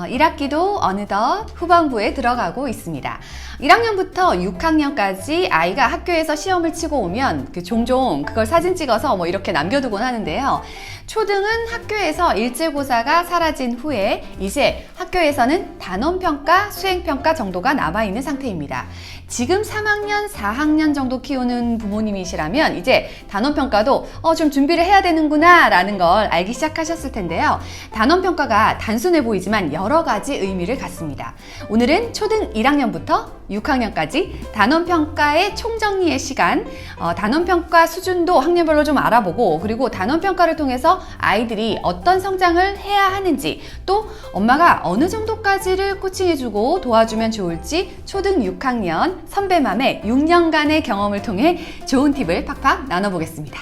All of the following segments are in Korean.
1학기도 어느덧 후반부에 들어가고 있습니다. 1학년부터 6학년까지 아이가 학교에서 시험을 치고 오면 종종 그걸 사진 찍어서 이렇게 남겨두곤 하는데요. 초등은 학교에서 일제고사가 사라진 후에 이제 학교에서는 단원평가, 수행평가 정도가 남아있는 상태입니다. 지금 3학년, 4학년 정도 키우는 부모님이시라면 이제 단원평가도 좀 준비를 해야 되는구나 라는 걸 알기 시작하셨을 텐데요. 단원평가가 단순해 보이지만 여러 가지 의미를 갖습니다. 오늘은 초등 1학년부터 6학년까지 단원평가의 총정리의 시간, 단원평가 수준도 학년별로 좀 알아보고, 그리고 단원평가를 통해서 아이들이 어떤 성장을 해야 하는지, 또 엄마가 어느 정도까지를 코칭해주고 도와주면 좋을지 초등 6학년 선배맘의 6년간의 경험을 통해 좋은 팁을 팍팍 나눠보겠습니다.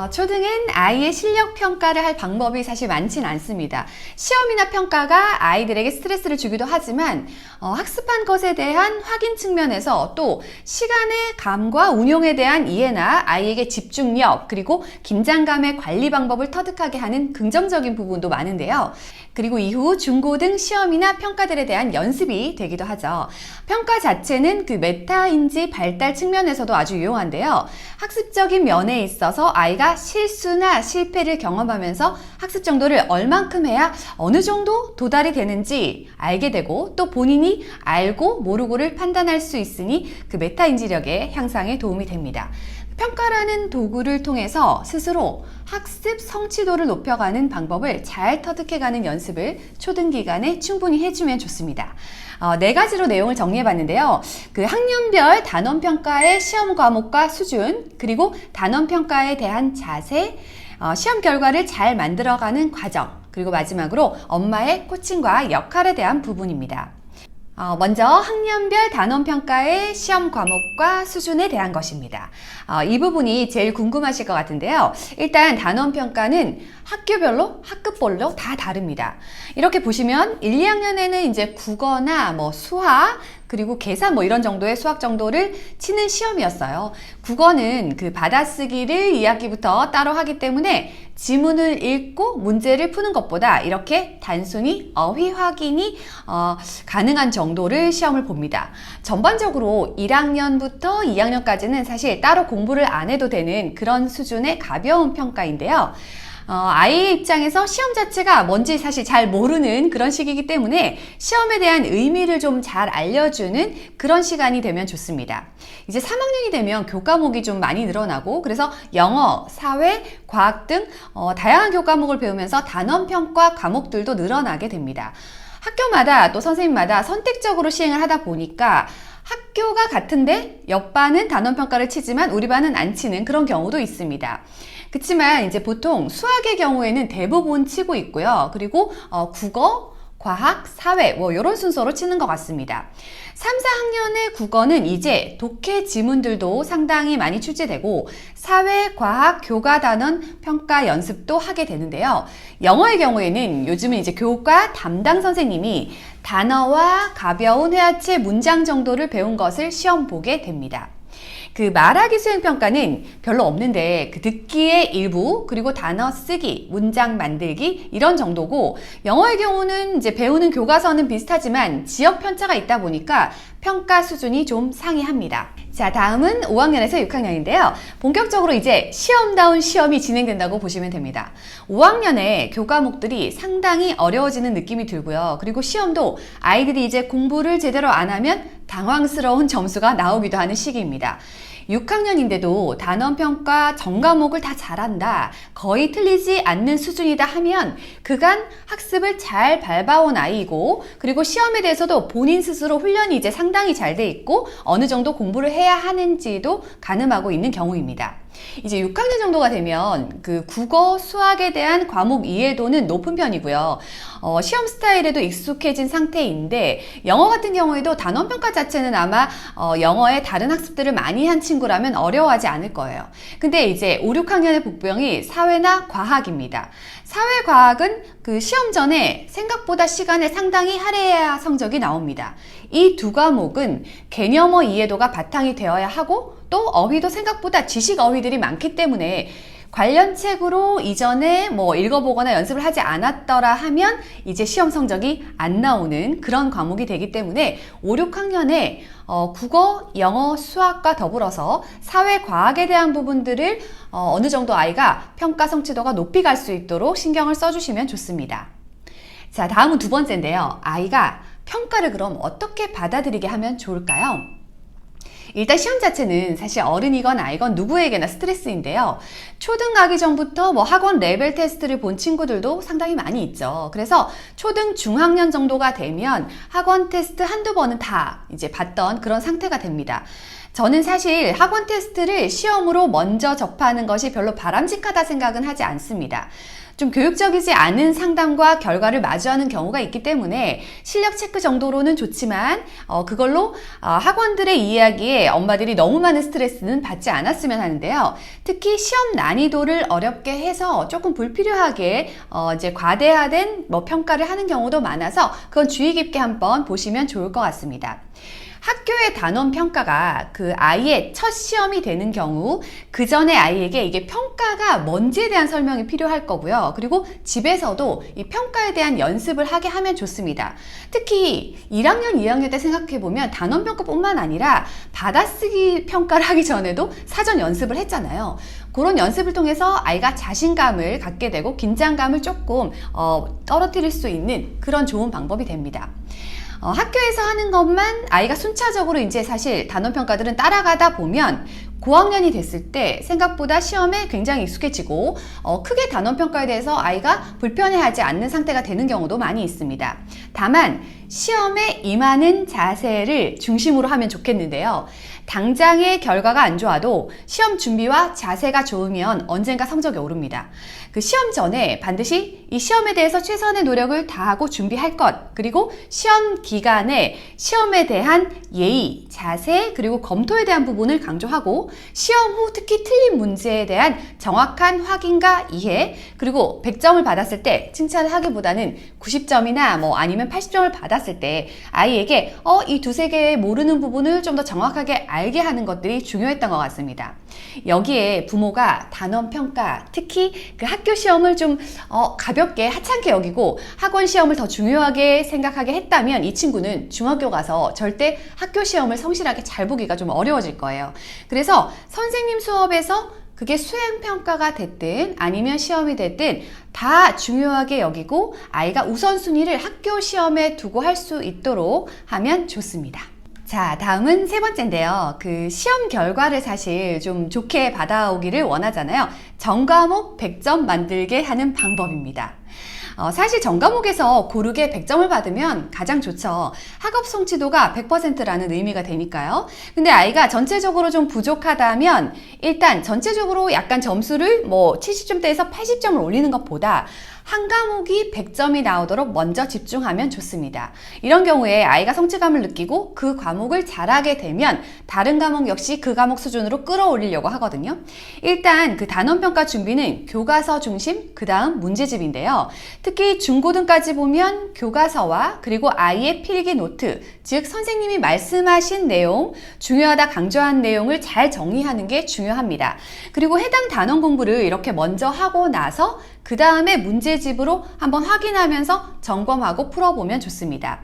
초등은 아이의 실력 평가를 할 방법이 사실 많진 않습니다. 시험이나 평가가 아이들에게 스트레스를 주기도 하지만 학습한 것에 대한 확인 측면에서 또 시간의 감과 운용에 대한 이해나 아이에게 집중력, 그리고 긴장감의 관리 방법을 터득하게 하는 긍정적인 부분도 많은데요. 그리고 이후 중고등 시험이나 평가들에 대한 연습이 되기도 하죠. 평가 자체는 그 메타인지 발달 측면에서도 아주 유용한데요. 학습적인 면에 있어서 아이가 실수나 실패를 경험하면서 학습 정도를 얼만큼 해야 어느 정도 도달이 되는지 알게 되고, 또 본인이 알고 모르고를 판단할 수 있으니 그 메타인지력의 향상에 도움이 됩니다. 평가라는 도구를 통해서 스스로 학습 성취도를 높여가는 방법을 잘 터득해가는 연습을 초등 기간에 충분히 해주면 좋습니다. 4가지로 내용을 정리해봤는데요. 그 학년별 단원평가의 시험 과목과 수준, 그리고 단원평가에 대한 자세, 시험 결과를 잘 만들어가는 과정, 그리고 마지막으로 엄마의 코칭과 역할에 대한 부분입니다. 먼저 학년별 단원평가의 시험 과목과 수준에 대한 것입니다. 이 부분이 제일 궁금하실 것 같은데요. 일단 단원평가는 학교별로, 학급별로 다 다릅니다. 이렇게 보시면 1, 2학년에는 이제 국어나 수학, 그리고 계산 이런 정도의 수학 정도를 치는 시험이었어요. 국어는 그 받아쓰기를 2학기부터 따로 하기 때문에 지문을 읽고 문제를 푸는 것보다 이렇게 단순히 어휘 확인이 가능한 정도를 시험을 봅니다. 전반적으로 1학년부터 2학년까지는 사실 따로 공부를 안 해도 되는 그런 수준의 가벼운 평가인데요. 아이의 입장에서 시험 자체가 뭔지 사실 잘 모르는 그런 시기이기 때문에 시험에 대한 의미를 좀 잘 알려주는 그런 시간이 되면 좋습니다. 이제 3학년이 되면 교과목이 좀 많이 늘어나고, 그래서 영어, 사회, 과학 등 다양한 교과목을 배우면서 단원평가 과목들도 늘어나게 됩니다. 학교마다 또 선생님마다 선택적으로 시행을 하다 보니까 학교가 같은데 옆반은 단원평가를 치지만 우리 반은 안 치는 그런 경우도 있습니다. 그치만 이제 보통 수학의 경우에는 대부분 치고 있고요. 그리고 국어, 과학, 사회 이런 순서로 치는 것 같습니다. 3, 4학년의 국어는 이제 독해 지문들도 상당히 많이 출제되고 사회, 과학, 교과 단원 평가 연습도 하게 되는데요. 영어의 경우에는 요즘은 이제 교과 담당 선생님이 단어와 가벼운 회화체 문장 정도를 배운 것을 시험 보게 됩니다. 그 말하기 수행평가는 별로 없는데 그 듣기의 일부, 그리고 단어 쓰기, 문장 만들기 이런 정도고, 영어의 경우는 이제 배우는 교과서는 비슷하지만 지역 편차가 있다 보니까 평가 수준이 좀 상이합니다. 자, 다음은 5학년에서 6학년인데요. 본격적으로 이제 시험다운 시험이 진행된다고 보시면 됩니다. 5학년에 교과목들이 상당히 어려워지는 느낌이 들고요. 그리고 시험도 아이들이 이제 공부를 제대로 안 하면 당황스러운 점수가 나오기도 하는 시기입니다. 6학년인데도 단원평가 전 과목을 다 잘한다, 거의 틀리지 않는 수준이다 하면 그간 학습을 잘 밟아온 아이이고, 그리고 시험에 대해서도 본인 스스로 훈련이 이제 상당히 잘 돼 있고 어느 정도 공부를 해야 하는지도 가늠하고 있는 경우입니다. 이제 6학년 정도가 되면 그 국어, 수학에 대한 과목 이해도는 높은 편이고요. 시험 스타일에도 익숙해진 상태인데, 영어 같은 경우에도 단원평가 자체는 아마 영어의 다른 학습들을 많이 한 친구라면 어려워하지 않을 거예요. 근데 이제 5, 6학년의 복병이 사회나 과학입니다. 사회과학은 그 시험 전에 생각보다 시간을 상당히 할애해야 성적이 나옵니다. 이 두 과목은 개념어 이해도가 바탕이 되어야 하고, 또 어휘도 생각보다 지식 어휘들이 많기 때문에 관련 책으로 이전에 뭐 읽어보거나 연습을 하지 않았더라 하면 이제 시험 성적이 안 나오는 그런 과목이 되기 때문에 5, 6학년에 국어, 영어, 수학과 더불어서 사회과학에 대한 부분들을 어느 정도 아이가 평가 성취도가 높이 갈 수 있도록 신경을 써주시면 좋습니다. 자, 다음은 두 번째인데요. 아이가 평가를 그럼 어떻게 받아들이게 하면 좋을까요? 일단 시험 자체는 사실 어른이건 아이건 누구에게나 스트레스인데요. 초등 가기 전부터 뭐 학원 레벨 테스트를 본 친구들도 상당히 많이 있죠. 그래서 초등 중학년 정도가 되면 학원 테스트 한두 번은 다 이제 봤던 그런 상태가 됩니다. 저는 사실 학원 테스트를 시험으로 먼저 접하는 것이 별로 바람직하다 생각은 하지 않습니다. 좀 교육적이지 않은 상담과 결과를 마주하는 경우가 있기 때문에 실력 체크 정도로는 좋지만 그걸로 학원들의 이야기에 엄마들이 너무 많은 스트레스는 받지 않았으면 하는데요. 특히 시험 난이도를 어렵게 해서 조금 불필요하게 이제 과대화된 평가를 하는 경우도 많아서 그건 주의 깊게 한번 보시면 좋을 것 같습니다. 학교의 단원 평가가 그 아이의 첫 시험이 되는 경우 그 전에 아이에게 이게 평가가 뭔지에 대한 설명이 필요할 거고요. 그리고 집에서도 이 평가에 대한 연습을 하게 하면 좋습니다. 특히 1학년, 2학년 때 생각해보면 단원 평가뿐만 아니라 받아쓰기 평가를 하기 전에도 사전 연습을 했잖아요. 그런 연습을 통해서 아이가 자신감을 갖게 되고 긴장감을 조금 떨어뜨릴 수 있는 그런 좋은 방법이 됩니다. 학교에서 하는 것만 아이가 순차적으로 이제 사실 단원평가들은 따라가다 보면 고학년이 됐을 때 생각보다 시험에 굉장히 익숙해지고 크게 단원평가에 대해서 아이가 불편해하지 않는 상태가 되는 경우도 많이 있습니다. 다만 시험에 임하는 자세를 중심으로 하면 좋겠는데요. 당장의 결과가 안 좋아도 시험 준비와 자세가 좋으면 언젠가 성적이 오릅니다. 그 시험 전에 반드시 이 시험에 대해서 최선의 노력을 다하고 준비할 것, 그리고 시험 기간에 시험에 대한 예의, 자세, 그리고 검토에 대한 부분을 강조하고 시험 후 특히 틀린 문제에 대한 정확한 확인과 이해, 그리고 100점을 받았을 때 칭찬을 하기보다는 90점이나 뭐 아니면 80점을 받았을 때 아이에게 이 두세 개의 모르는 부분을 좀 더 정확하게 알게 하는 것들이 중요했던 것 같습니다. 여기에 부모가 단원평가, 특히 그 학교 시험을 좀 가볍게 하찮게 여기고 학원 시험을 더 중요하게 생각하게 했다면 이 친구는 중학교 가서 절대 학교 시험을 성실하게 잘 보기가 좀 어려워질 거예요. 그래서 선생님 수업에서 그게 수행평가가 됐든 아니면 시험이 됐든 다 중요하게 여기고 아이가 우선순위를 학교 시험에 두고 할 수 있도록 하면 좋습니다. 자, 다음은 세 번째인데요. 그 시험 결과를 사실 좀 좋게 받아오기를 원하잖아요. 전과목 100점 만들게 하는 방법입니다. 사실 전과목에서 고르게 100점을 받으면 가장 좋죠. 학업 성취도가 100%라는 의미가 되니까요. 근데 아이가 전체적으로 좀 부족하다면 일단 전체적으로 약간 점수를 70점대에서 80점을 올리는 것보다 한 과목이 100점이 나오도록 먼저 집중하면 좋습니다. 이런 경우에 아이가 성취감을 느끼고 그 과목을 잘하게 되면 다른 과목 역시 그 과목 수준으로 끌어올리려고 하거든요. 일단 그 단원평가 준비는 교과서 중심, 그 다음 문제집인데요. 특히 중고등까지 보면 교과서와 그리고 아이의 필기 노트, 즉 선생님이 말씀하신 내용, 중요하다 강조한 내용을 잘 정리하는 게 중요합니다. 그리고 해당 단원 공부를 이렇게 먼저 하고 나서 그 다음에 문제집으로 한번 확인하면서 점검하고 풀어보면 좋습니다.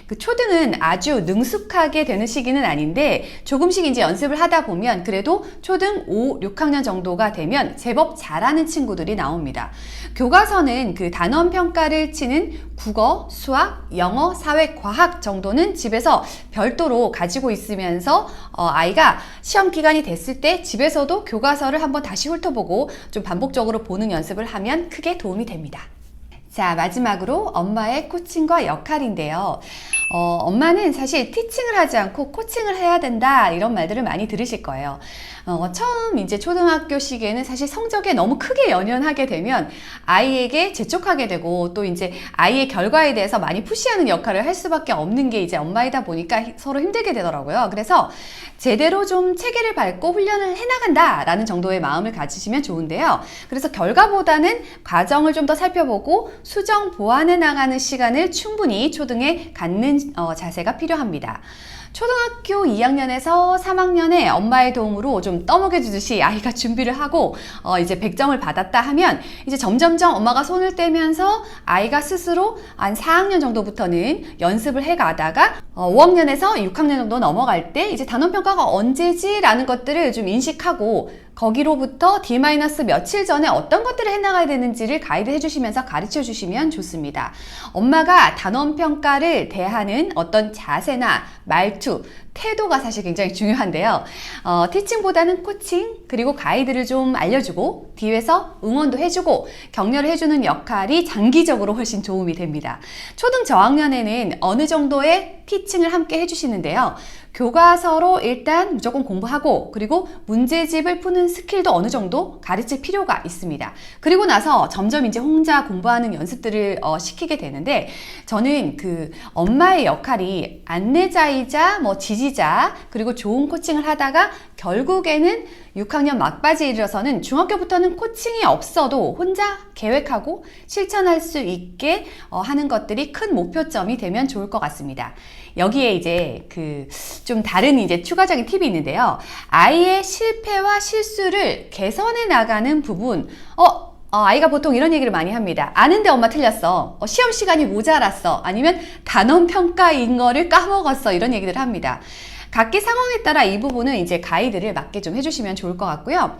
그 초등은 아주 능숙하게 되는 시기는 아닌데 조금씩 이제 연습을 하다 보면 그래도 초등 5, 6학년 정도가 되면 제법 잘하는 친구들이 나옵니다. 교과서는 그 단원 평가를 치는 국어, 수학, 영어, 사회, 과학 정도는 집에서 별도로 가지고 있으면서 아이가 시험 기간이 됐을 때 집에서도 교과서를 한번 다시 훑어보고 좀 반복적으로 보는 연습을 하면 크게 도움이 됩니다. 자, 마지막으로 엄마의 코칭과 역할인데요. 엄마는 사실 티칭을 하지 않고 코칭을 해야 된다 이런 말들을 많이 들으실 거예요. 처음 이제 초등학교 시기에는 사실 성적에 너무 크게 연연하게 되면 아이에게 재촉하게 되고 또 이제 아이의 결과에 대해서 많이 푸시하는 역할을 할 수밖에 없는 게 이제 엄마이다 보니까 서로 힘들게 되더라고요. 그래서 제대로 좀 체계를 밟고 훈련을 해나간다 라는 정도의 마음을 가지시면 좋은데요. 그래서 결과보다는 과정을 좀 더 살펴보고 수정 보완해 나가는 시간을 충분히 초등에 갖는 자세가 필요합니다. 초등학교 2학년에서 3학년에 엄마의 도움으로 좀 떠먹여주듯이 아이가 준비를 하고 이제 100점을 받았다 하면 이제 점점점 엄마가 손을 떼면서 아이가 스스로 한 4학년 정도부터는 연습을 해가다가 5학년에서 6학년 정도 넘어갈 때 이제 단원평가가 언제지? 라는 것들을 좀 인식하고 거기로부터 D- 며칠 전에 어떤 것들을 해나가야 되는지를 가이드 해주시면서 가르쳐 주시면 좋습니다. 엄마가 단원평가를 대하는 어떤 자세나 말투, 태도가 사실 굉장히 중요한데요. 티칭보다는 코칭, 그리고 가이드를 좀 알려주고 뒤에서 응원도 해주고 격려를 해주는 역할이 장기적으로 훨씬 도움이 됩니다. 초등 저학년에는 어느 정도의 티칭을 함께 해주시는데요. 교과서로 일단 무조건 공부하고 그리고 문제집을 푸는 스킬도 어느 정도 가르칠 필요가 있습니다. 그리고 나서 점점 이제 혼자 공부하는 연습들을 시키게 되는데 저는 그 엄마의 역할이 안내자이자 지지자 그리고 좋은 코칭을 하다가 결국에는 6학년 막바지에 이르러서는 중학교부터는 코칭이 없어도 혼자 계획하고 실천할 수 있게 하는 것들이 큰 목표점이 되면 좋을 것 같습니다. 여기에 이제 좀 다른 이제 추가적인 팁이 있는데요. 아이의 실패와 실수를 개선해 나가는 부분, 아이가 보통 이런 얘기를 많이 합니다. 아는데 엄마 틀렸어. 시험 시간이 모자랐어. 아니면 단원 평가인 거를 까먹었어. 이런 얘기들을 합니다. 각기 상황에 따라 이 부분은 이제 가이드를 맞게 좀 해주시면 좋을 것 같고요.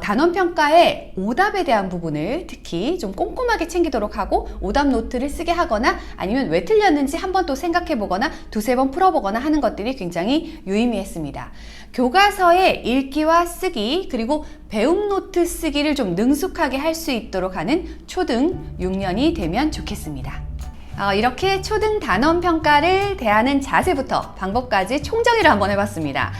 단원평가의 오답에 대한 부분을 특히 좀 꼼꼼하게 챙기도록 하고 오답 노트를 쓰게 하거나 아니면 왜 틀렸는지 한번 또 생각해 보거나 두세 번 풀어보거나 하는 것들이 굉장히 유의미했습니다. 교과서의 읽기와 쓰기 그리고 배움 노트 쓰기를 좀 능숙하게 할 수 있도록 하는 초등 6년이 되면 좋겠습니다. 이렇게 초등 단원평가를 대하는 자세부터 방법까지 총정리를 한번 해봤습니다.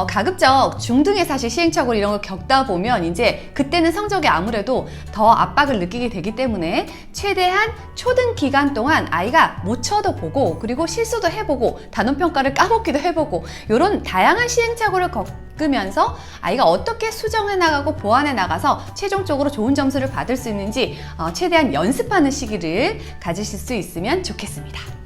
가급적 중등에 사실 시행착오를 이런 걸 겪다 보면 이제 그때는 성적이 아무래도 더 압박을 느끼게 되기 때문에 최대한 초등 기간 동안 아이가 못 쳐도 보고 그리고 실수도 해보고 단원평가를 까먹기도 해보고 이런 다양한 시행착오를 겪으면서 아이가 어떻게 수정해 나가고 보완해 나가서 최종적으로 좋은 점수를 받을 수 있는지 최대한 연습하는 시기를 가지실 수 있으면 좋겠습니다.